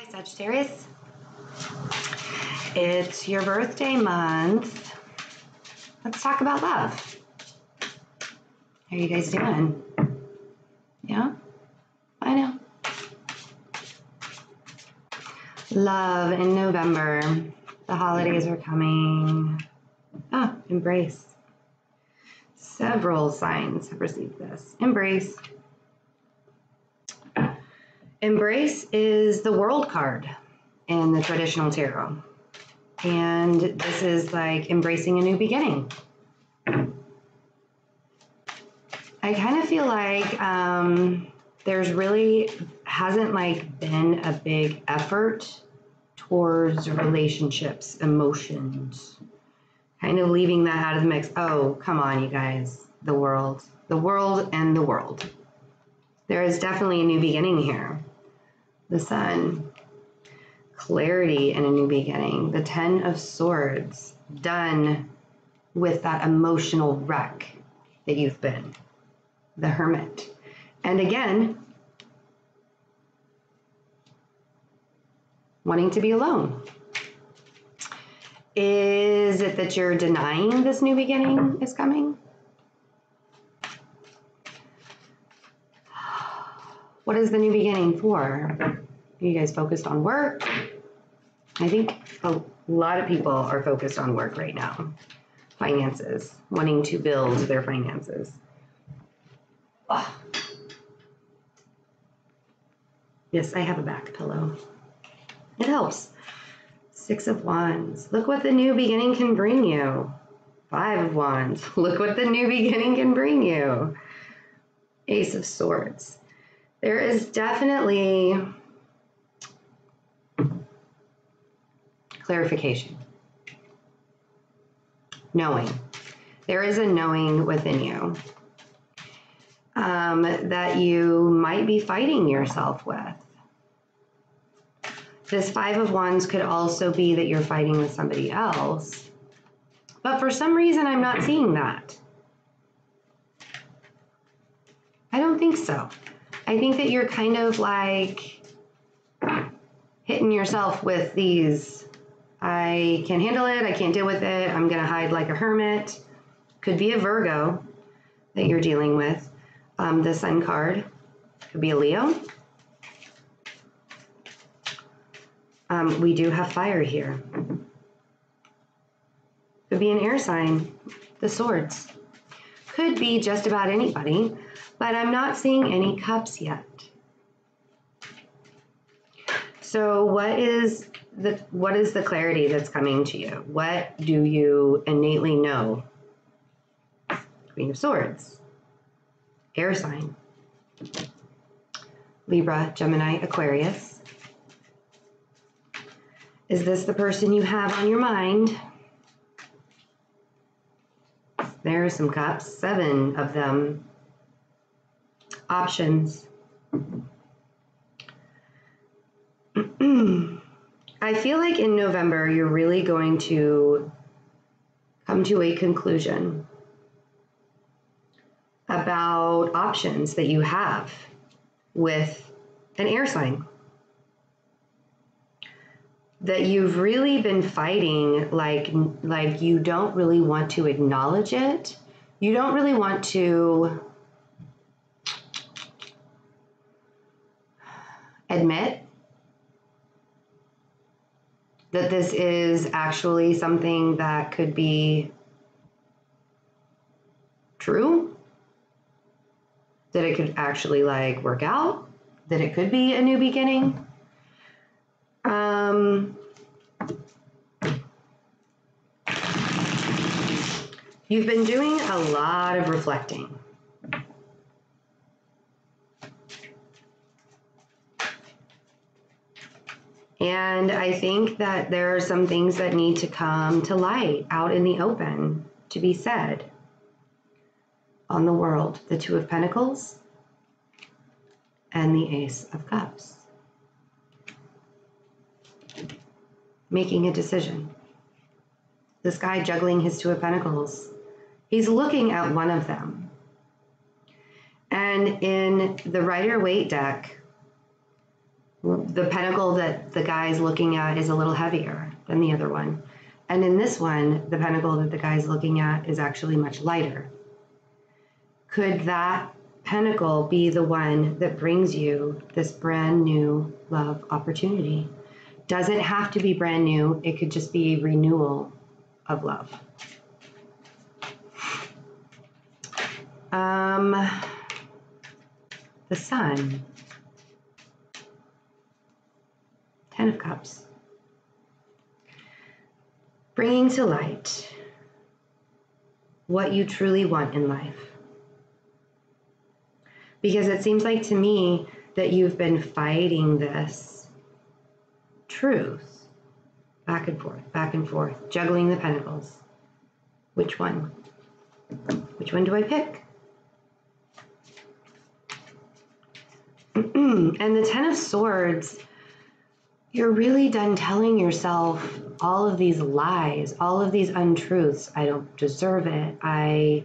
Sagittarius. It's your birthday month. Let's talk about love. How are you guys doing? Yeah? I know. Love in November. The holidays are coming. Embrace. Several signs have received this. Embrace. Embrace is the World card in the traditional tarot. And this is like embracing a new beginning. I kind of feel like there's really hasn't been a big effort towards relationships, emotions, kind of leaving that out of the mix. Oh, come on, you guys. The world and the world. There is definitely a new beginning here. The Sun, clarity and a new beginning. The Ten of Swords, done with that emotional wreck that you've been. The Hermit. And again, wanting to be alone. Is it that you're denying this new beginning is coming? What is the new beginning for? Are you guys focused on work? I think a lot of people are focused on work right now. Finances, wanting to build their finances. Yes, I have a back pillow. It helps. Six of Wands. Look what the new beginning can bring you. Five of Wands. Look what the new beginning can bring you. Ace of Swords. There is definitely clarification. Knowing. There is a knowing within you that you might be fighting yourself with. This Five of Wands could also be that you're fighting with somebody else. But for some reason, I'm not seeing that. I don't think so. I think that you're kind of like hitting yourself with these, I can't handle it, I can't deal with it, I'm going to hide like a hermit. Could be a Virgo that you're dealing with. The Sun card could be a Leo. We do have fire here. Could be an air sign. The Swords. Could be just about anybody, but I'm not seeing any cups yet. So what is the clarity that's coming to you? What do you innately know? Queen of Swords. Air sign. Libra, Gemini, Aquarius. Is this the person you have on your mind? There are some cups, 7 of them. Options. I feel like in November, you're really going to come to a conclusion about options that you have with an air sign. That you've really been fighting, like you don't really want to acknowledge it. You don't really want to admit that this is actually something that could be true, that it could actually work out, that it could be a new beginning. You've been doing a lot of reflecting. And I think that there are some things that need to come to light, out in the open, to be said on the world. The Two of Pentacles and the Ace of Cups. Making a decision. This guy juggling his Two of Pentacles. He's looking at one of them. And in the Rider-Waite deck, the pentacle that the guy's looking at is a little heavier than the other one. And in this one, the pentacle that the guy's looking at is actually much lighter. Could that pentacle be the one that brings you this brand new love opportunity? Doesn't have to be brand new. It could just be a renewal of love. The Sun. 10 of Cups. Bringing to light what you truly want in life. Because it seems like to me that you've been fighting this truth back and forth, juggling the pentacles. Which one? Which one do I pick? And the 10 of Swords, you're really done telling yourself all of these lies, all of these untruths. I don't deserve it. I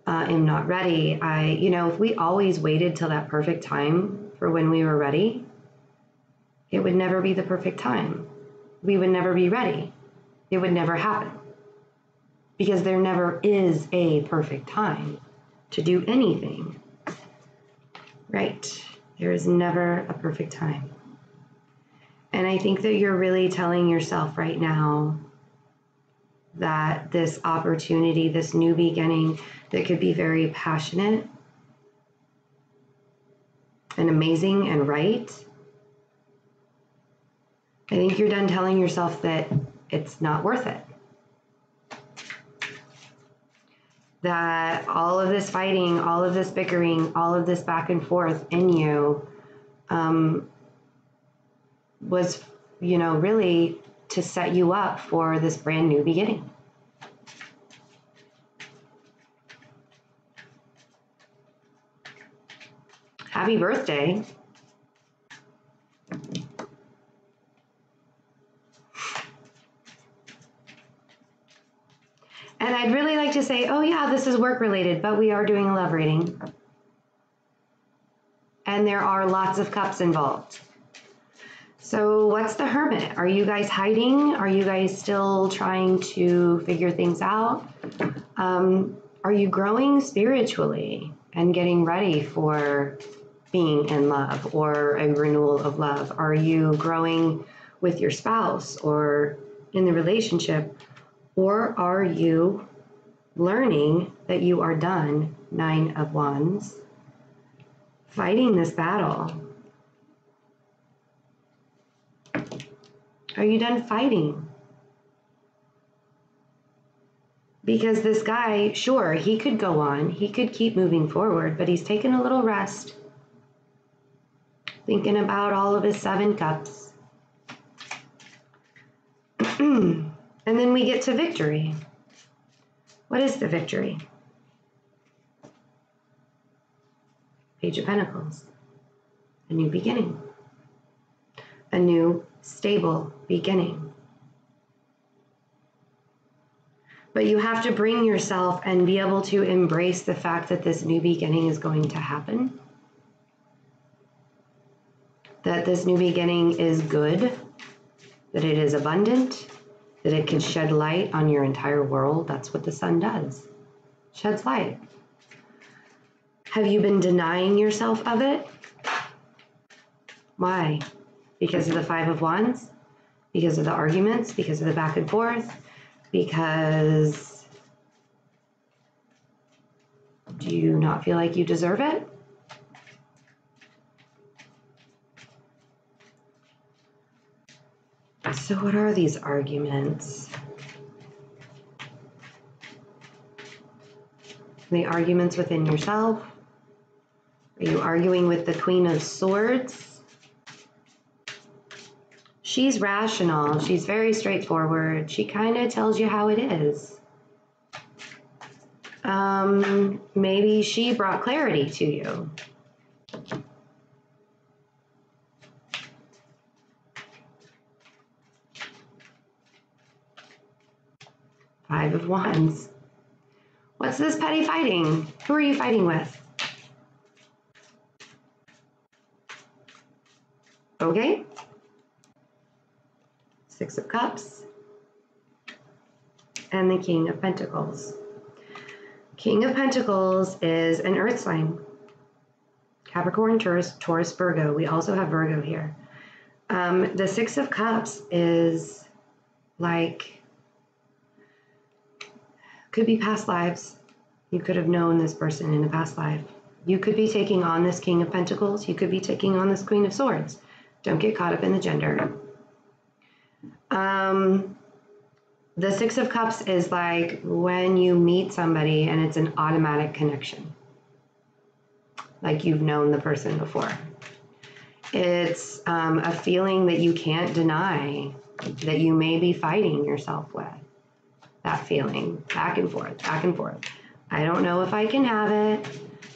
am not ready. If we always waited till that perfect time for when we were ready, it would never be the perfect time. We would never be ready. It would never happen. Because there never is a perfect time to do anything. Right? There is never a perfect time. And I think that you're really telling yourself right now that this opportunity, this new beginning that could be very passionate and amazing and right, I think you're done telling yourself that it's not worth it. That all of this fighting, all of this bickering, all of this back and forth in you was, really to set you up for this brand new beginning. Happy birthday. And I'd really like to say, oh yeah, this is work related, but we are doing a love reading. And there are lots of cups involved. So what's the Hermit? Are you guys hiding? Are you guys still trying to figure things out? Are you growing spiritually and getting ready for being in love or a renewal of love? Are you growing with your spouse or in the relationship? Or are you learning that you are done, 9 of Wands, fighting this battle? Are you done fighting? Because this guy, sure, he could go on, he could keep moving forward, but he's taking a little rest, thinking about all of his 7 cups. And then we get to victory. What is the victory? Page of Pentacles. A new beginning. A new, stable beginning. But you have to bring yourself and be able to embrace the fact that this new beginning is going to happen. That this new beginning is good. That it is abundant. That it can shed light on your entire world. That's what the sun does. Sheds light. Have you been denying yourself of it? Why? Because of the 5 of Wands? Because of the arguments? Because of the back and forth? Because do you not feel like you deserve it? So what are these arguments? The arguments within yourself? Are you arguing with the Queen of Swords? She's rational. She's very straightforward. She kind of tells you how it is. Maybe she brought clarity to you. Five of Wands. What's this petty fighting? Who are you fighting with? Okay. Six of Cups, and the King of Pentacles. King of Pentacles is an earth sign. Capricorn, Taurus, Virgo. We also have Virgo here. The Six of Cups is like, could be past lives. You could have known this person in a past life. You could be taking on this King of Pentacles. You could be taking on this Queen of Swords. Don't get caught up in the gender. The Six of Cups is like when you meet somebody and it's an automatic connection. Like you've known the person before. It's a feeling that you can't deny, that you may be fighting yourself with. That feeling, back and forth, back and forth. I don't know if I can have it.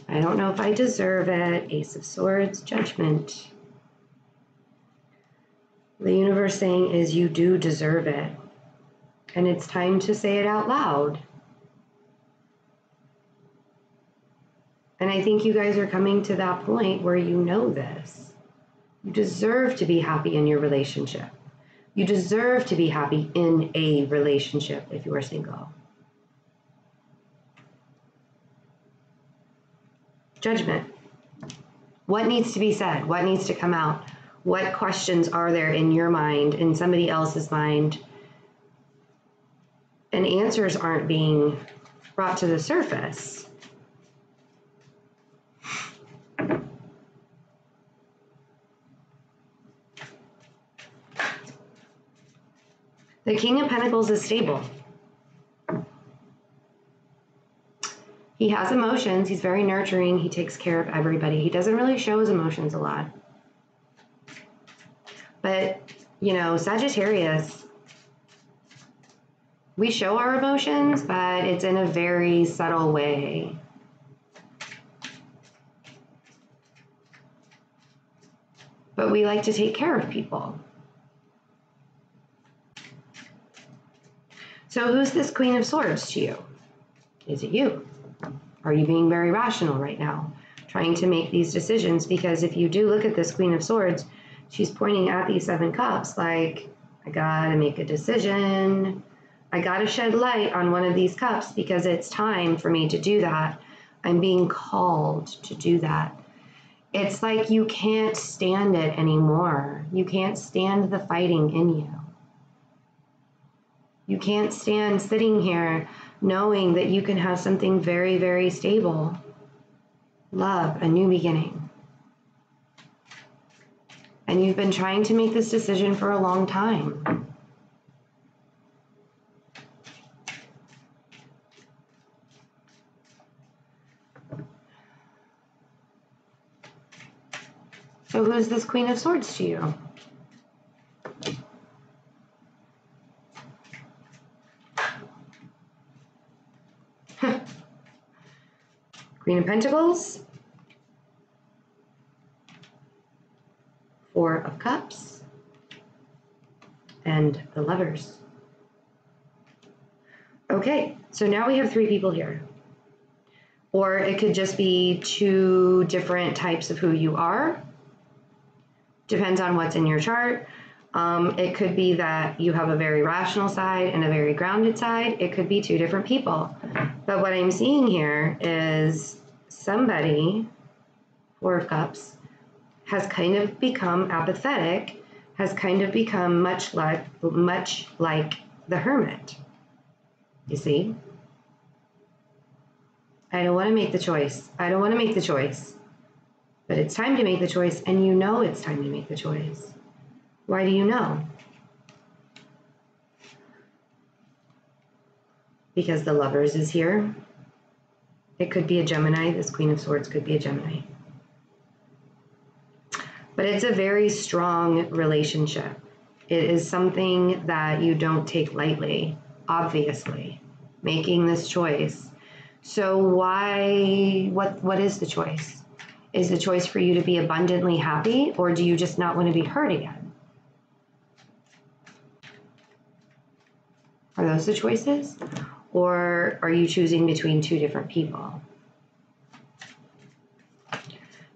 I don't know if I deserve it. Ace of Swords, Judgment. The universe saying is you do deserve it. And it's time to say it out loud. And I think you guys are coming to that point where you know this. You deserve to be happy in your relationship. You deserve to be happy in a relationship if you are single. Judgment. What needs to be said? What needs to come out? What questions are there in your mind, in somebody else's mind? And answers aren't being brought to the surface. The King of Pentacles is stable. He has emotions. He's very nurturing. He takes care of everybody. He doesn't really show his emotions a lot. But, you know, Sagittarius, we show our emotions, but it's in a very subtle way. But we like to take care of people. So who's this Queen of Swords to you? Is it you? Are you being very rational right now, trying to make these decisions? Because if you do look at this Queen of Swords, she's pointing at these Seven Cups like, I gotta make a decision. I gotta shed light on one of these cups because it's time for me to do that. I'm being called to do that. It's like you can't stand it anymore. You can't stand the fighting in you. You can't stand sitting here knowing that you can have something very, very stable. Love, a new beginning. And you've been trying to make this decision for a long time. So who's this Queen of Swords to you? Queen of Pentacles, Four of Cups, and the Lovers. Okay, so now we have three people here. Or it could just be two different types of who you are. Depends on what's in your chart. It could be that you have a very rational side and a very grounded side. It could be two different people. But what I'm seeing here is somebody, Four of Cups, has kind of become apathetic, has kind of become much like the Hermit. You see? I don't want to make the choice. I don't want to make the choice. But it's time to make the choice, and you know it's time to make the choice. Why do you know? Because the Lovers is here. It could be a Gemini. This Queen of Swords could be a Gemini. But it's a very strong relationship. It is something that you don't take lightly, obviously, making this choice. So what is the choice? Is the choice for you to be abundantly happy, or do you just not want to be hurt again? Are those the choices? Or are you choosing between two different people?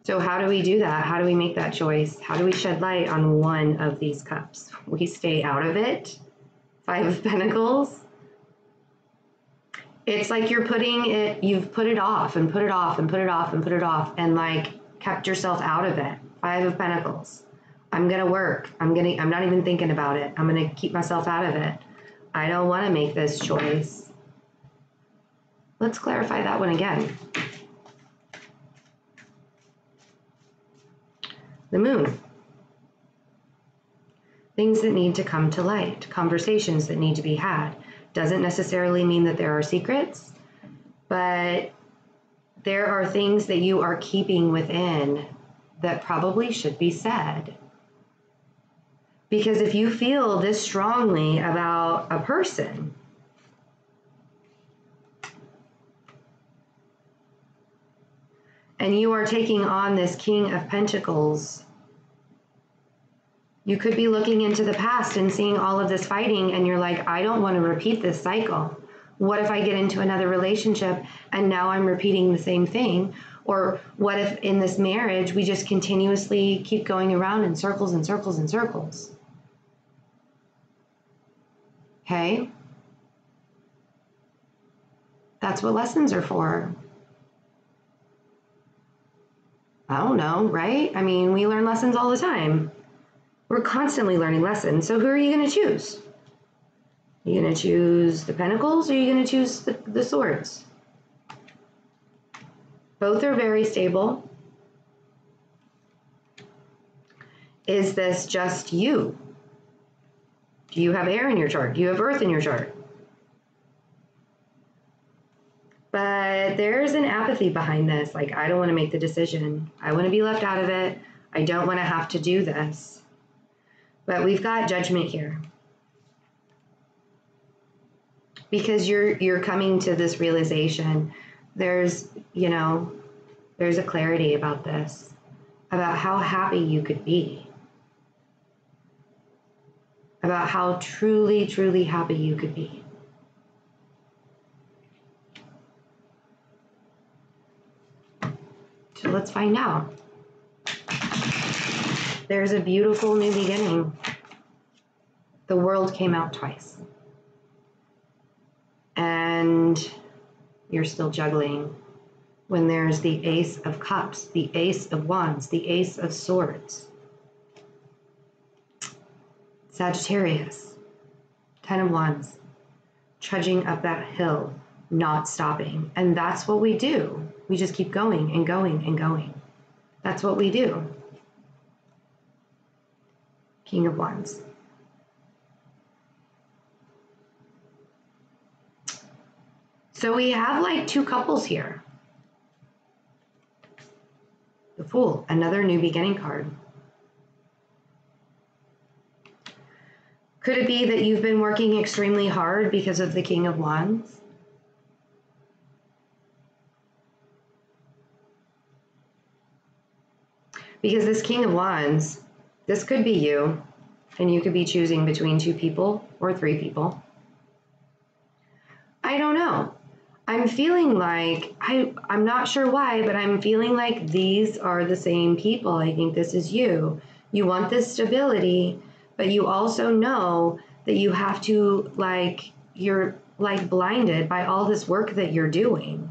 So how do we do that? How do we make that choice? How do we shed light on one of these cups? We stay out of it. Five of Pentacles. It's like you've put it off and put it off and put it off and put it off and like kept yourself out of it. Five of Pentacles. I'm going to work. I'm not even thinking about it. I'm going to keep myself out of it. I don't want to make this choice. Let's clarify that one again. The Moon. Things that need to come to light, conversations that need to be had. Doesn't necessarily mean that there are secrets, but there are things that you are keeping within that probably should be said. Because if you feel this strongly about a person, and you are taking on this King of Pentacles, you could be looking into the past and seeing all of this fighting, and you're like, I don't want to repeat this cycle. What if I get into another relationship and now I'm repeating the same thing? Or what if in this marriage we just continuously keep going around in circles and circles and circles? Okay? That's what lessons are for. I don't know, right? I mean, we learn lessons all the time. We're constantly learning lessons. So who are you going to choose? Are you going to choose the Pentacles, or are you going to choose the Swords? Both are very stable. Is this just you? Do you have air in your chart? Do you have earth in your chart? But there's an apathy behind this. Like, I don't want to make the decision. I want to be left out of it. I don't want to have to do this. But we've got Judgment here. Because you're coming to this realization. There's a clarity about this, about how happy you could be, about how truly, truly happy you could be. So let's find out. There's a beautiful new beginning. The World came out twice. And you're still juggling when there's the Ace of Cups, the Ace of Wands, the Ace of Swords. Sagittarius, Ten of Wands, trudging up that hill, not stopping. And that's what we do. We just keep going and going and going. That's what we do. King of Wands. So we have like two couples here. The Fool, another new beginning card. Could it be that you've been working extremely hard because of the King of Wands? Because this King of Wands, this could be you, and you could be choosing between two people or three people. I don't know. I'm feeling like, I'm not sure why, but I'm feeling like these are the same people. I think this is you. You want this stability, but you also know that you have to, like, you're like blinded by all this work that you're doing.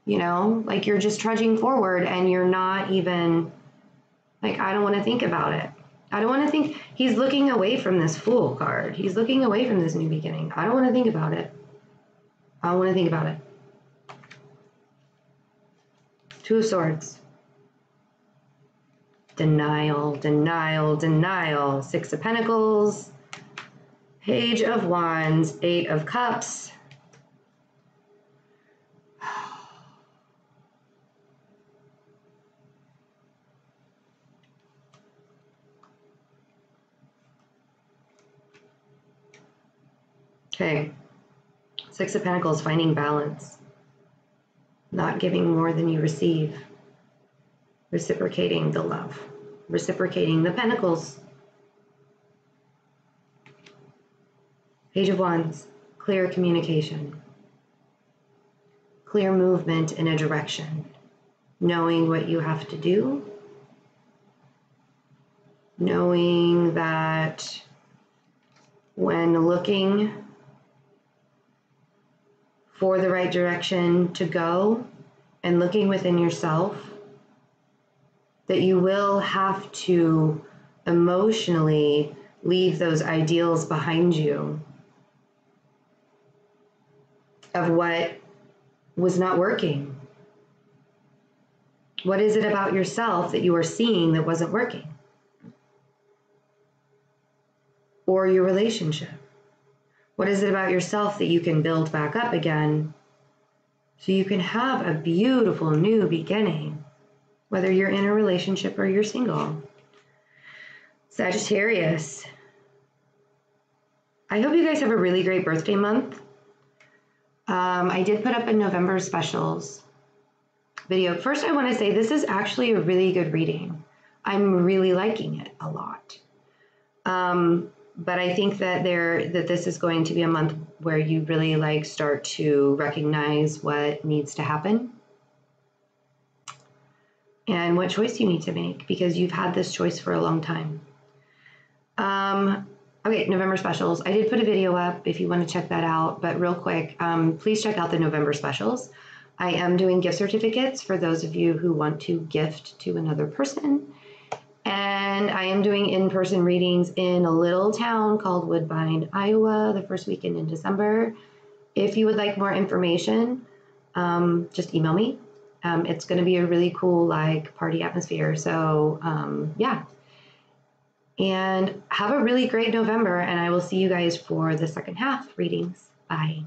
You know, like you're just trudging forward and you're not even, like, I don't want to think about it. I don't want to think. He's looking away from this Fool card. He's looking away from this new beginning. I don't want to think about it. I don't want to think about it. Two of Swords. Denial, denial, denial. Six of Pentacles. Page of Wands. Eight of Cups. Okay. Six of Pentacles, finding balance. Not giving more than you receive. Reciprocating the love. Reciprocating the Pentacles. Page of Wands, clear communication. Clear movement in a direction. knowing what you have to do, knowing that when looking for the right direction to go and looking within yourself, that you will have to emotionally leave those ideals behind you of what was not working. What is it about yourself that you are seeing that wasn't working? Or your relationship? What is it about yourself that you can build back up again so you can have a beautiful new beginning, whether you're in a relationship or you're single? Sagittarius. I hope you guys have a really great birthday month. I did put up a November specials video. First, I want to say this is actually a really good reading. I'm really liking it a lot. But I think that this is going to be a month where you really start to recognize what needs to happen and what choice you need to make, because you've had this choice for a long time. Okay, November specials. I did put a video up if you want to check that out, but real quick, please check out the November specials. I am doing gift certificates for those of you who want to gift to another person. And I am doing in-person readings in a little town called Woodbine, Iowa, the first weekend in December. If you would like more information, just email me. It's going to be a really cool party atmosphere. So yeah. And have a really great November, and I will see you guys for the second half readings. Bye.